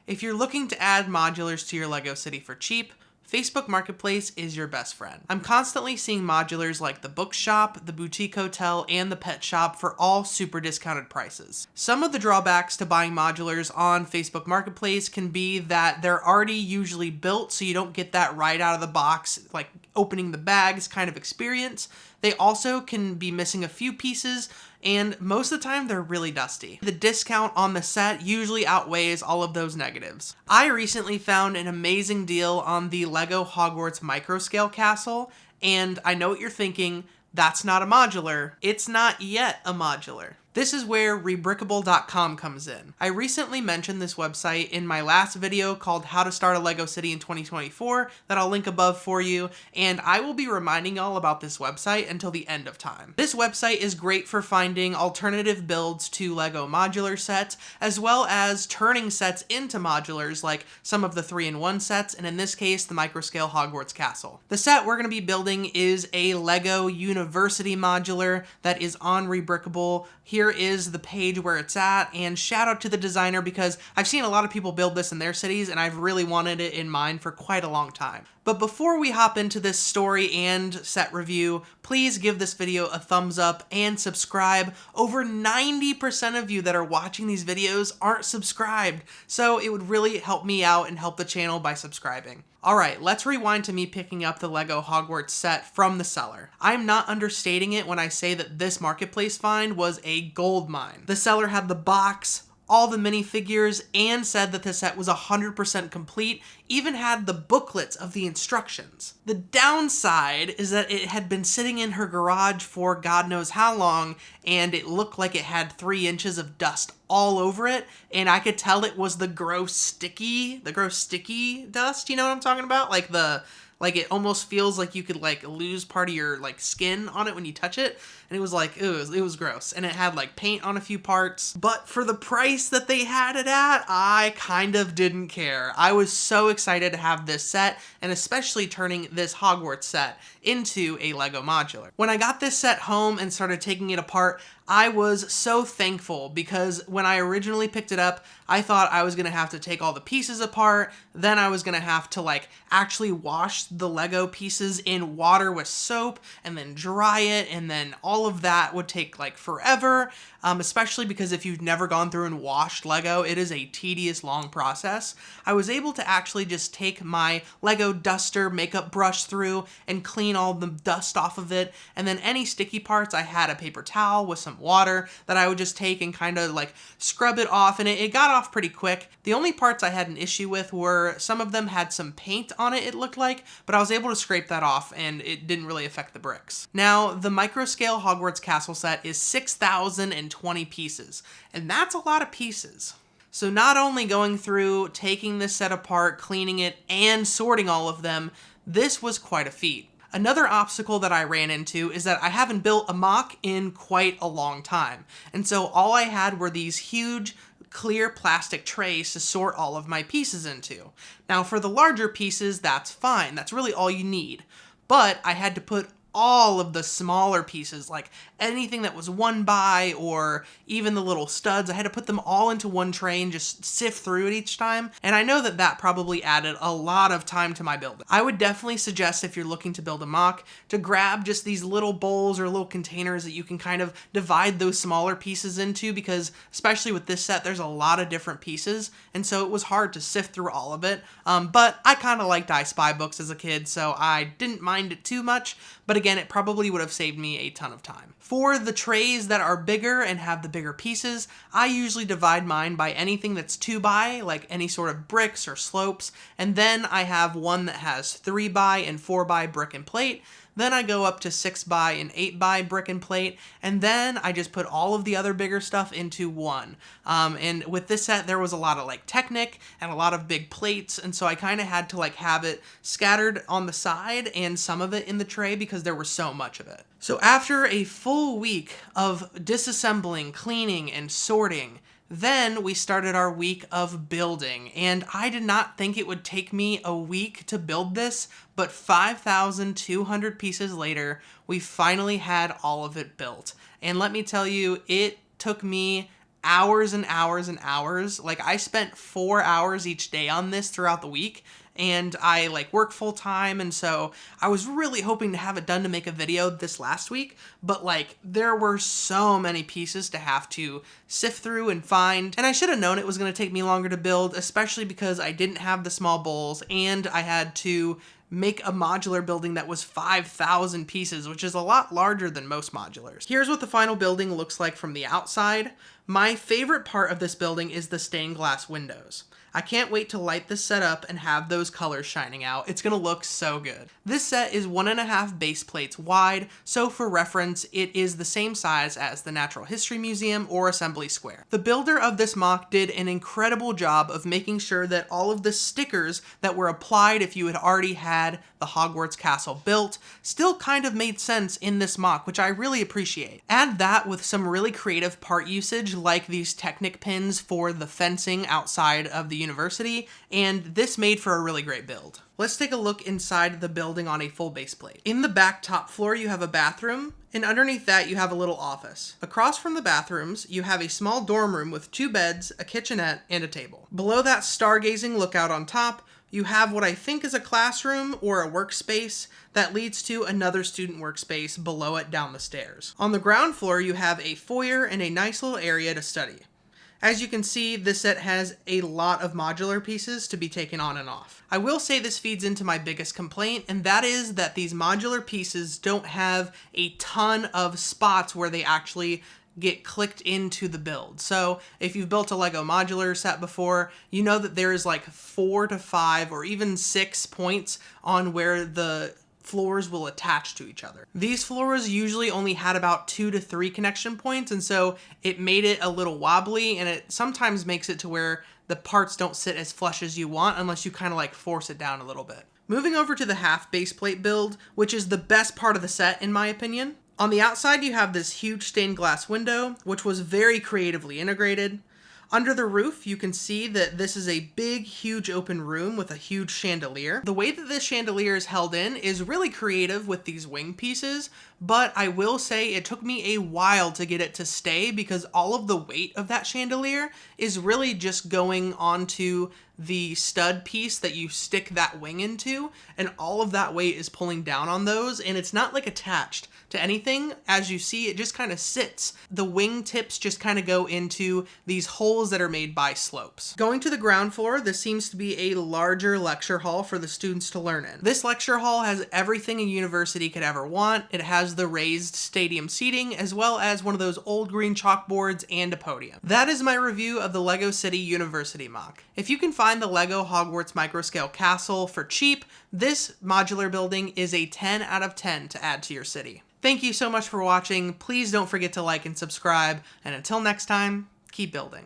If you're looking to add modulars to your Lego city for cheap, Facebook Marketplace is your best friend. I'm constantly seeing modulars like the bookshop, the boutique hotel, and the pet shop for all super discounted prices. Some of the drawbacks to buying modulars on Facebook Marketplace can be that they're already usually built, so you don't get that right out of the box, like opening the bags kind of experience. They also can be missing a few pieces, and most of the time they're really dusty. The discount on the set usually outweighs all of those negatives. I recently found an amazing deal on the Lego Hogwarts microscale castle, and I know what you're thinking, that's not a modular. It's not yet a modular. This is where rebrickable.com comes in. I recently mentioned this website in my last video called How to Start a Lego City in 2024 that I'll link above for you, and I will be reminding y'all about this website until the end of time. This website is great for finding alternative builds to Lego modular sets, as well as turning sets into modulars like some of the 3-in-1 sets, and in this case, the microscale Hogwarts castle. The set we're going to be building is a Lego University modular that is on Rebrickable. Here is the page where it's at, and shout out to the designer because I've seen a lot of people build this in their cities and I've really wanted it in mine for quite a long time. But before we hop into this story and set review, please give this video a thumbs up and subscribe. Over 90% of you that are watching these videos aren't subscribed, so it would really help me out and help the channel by subscribing. Alright, let's rewind to me picking up the Lego Hogwarts set from the seller. I'm not understating it when I say that this marketplace find was a gold mine. The seller had the box, all the minifigures, and said that the set was 100% complete, even had the booklets of the instructions. The downside is that it had been sitting in her garage for God knows how long, and it looked like it had 3 inches of dust all over it, and I could tell it was the gross sticky dust, you know what I'm talking about? Like it almost feels like you could like lose part of your like skin on it when you touch it. And it was like, it was gross. And it had like paint on a few parts. But for the price that they had it at, I kind of didn't care. I was so excited to have this set, and especially turning this Hogwarts set into a Lego modular. When I got this set home and started taking it apart, I was so thankful because when I originally picked it up, I thought I was gonna have to take all the pieces apart, then I was gonna have to like actually wash the Lego pieces in water with soap and then dry it, and then all of that would take like forever, especially because if you've never gone through and washed Lego, it is a tedious, long process. I was able to actually just take my Lego duster makeup brush through and clean all the dust off of it, and then any sticky parts, I had a paper towel with some water that I would just take and kind of like scrub it off, and it got off pretty quick. The only parts I had an issue with were some of them had some paint on it looked like, but I was able to scrape that off and it didn't really affect the bricks. Now, the microscale Hogwarts castle set is 6,020 pieces, and that's a lot of pieces. So not only going through, taking this set apart, cleaning it, and sorting all of them, this was quite a feat. Another obstacle that I ran into is that I haven't built a mock in quite a long time, and so all I had were these huge clear plastic trays to sort all of my pieces into. Now for the larger pieces, that's fine, that's really all you need, but I had to put all of the smaller pieces, like anything that was 1x or even the little studs, I had to put them all into one tray and just sift through it each time. And I know that that probably added a lot of time to my build. I would definitely suggest, if you're looking to build a mock, to grab just these little bowls or little containers that you can kind of divide those smaller pieces into, because especially with this set, there's a lot of different pieces, and so it was hard to sift through all of it. But I kind of liked I Spy books as a kid, so I didn't mind it too much. But again, it probably would have saved me a ton of time. For the trays that are bigger and have the bigger pieces, I usually divide mine by anything that's 2x, like any sort of bricks or slopes, and then I have one that has 3x and 4x brick and plate. Then I go up to 6x and 8x brick and plate, and then I just put all of the other bigger stuff into one. And with this set, there was a lot of like Technic and a lot of big plates, and so I kind of had to like have it scattered on the side and some of it in the tray because there was so much of it. So after a full week of disassembling, cleaning, and sorting, then we started our week of building, and I did not think it would take me a week to build this, but 5,200 pieces later, we finally had all of it built. And let me tell you, it took me hours and hours and hours. Like, I spent 4 hours each day on this throughout the week, and I like work full time, and so I was really hoping to have it done to make a video this last week, but like there were so many pieces to have to sift through and find, and I should have known it was going to take me longer to build, especially because I didn't have the small bowls and I had to make a modular building that was 5,000 pieces, which is a lot larger than most modulars. Here's what the final building looks like from the outside. My favorite part of this building is the stained glass windows. I can't wait to light this set up and have those colors shining out. It's gonna look so good. This set is 1.5 base plates wide, so for reference, it is the same size as the Natural History Museum or Assembly Square. The builder of this MOC did an incredible job of making sure that all of the stickers that were applied if you had already had the Hogwarts castle built still kind of made sense in this MOC, which I really appreciate. Add that with some really creative part usage like these Technic pins for the fencing outside of the university, and this made for a really great build. Let's take a look inside the building on a full base plate. In the back top floor, you have a bathroom, and underneath that, you have a little office. Across from the bathrooms, you have a small dorm room with 2 beds, a kitchenette, and a table. Below that stargazing lookout on top, you have what I think is a classroom or a workspace that leads to another student workspace below it down the stairs. On the ground floor, you have a foyer and a nice little area to study. As you can see, this set has a lot of modular pieces to be taken on and off. I will say this feeds into my biggest complaint, and that is that these modular pieces don't have a ton of spots where they actually get clicked into the build. So if you've built a Lego modular set before, you know that there is like 4 to 5 or even 6 points on where the floors will attach to each other. These floors usually only had about 2 to 3 connection points, and so it made it a little wobbly, and it sometimes makes it to where the parts don't sit as flush as you want unless you kind of like force it down a little bit. Moving over to the half base plate build, which is the best part of the set in my opinion. On the outside, you have this huge stained glass window, which was very creatively integrated. Under the roof, you can see that this is a big, huge open room with a huge chandelier. The way that this chandelier is held in is really creative with these wing pieces, but I will say it took me a while to get it to stay because all of the weight of that chandelier is really just going onto the stud piece that you stick that wing into, and all of that weight is pulling down on those, and it's not like attached to anything. As you see, it just kind of sits. The wing tips just kind of go into these holes that are made by slopes. Going to the ground floor, this seems to be a larger lecture hall for the students to learn in. This lecture hall has everything a university could ever want. It has the raised stadium seating, as well as one of those old green chalkboards and a podium. That is my review of the Lego City University MOC. If you can find the Lego Hogwarts Microscale Castle for cheap, this modular building is a 10 out of 10 to add to your city. Thank you so much for watching. Please don't forget to like and subscribe, and until next time, keep building.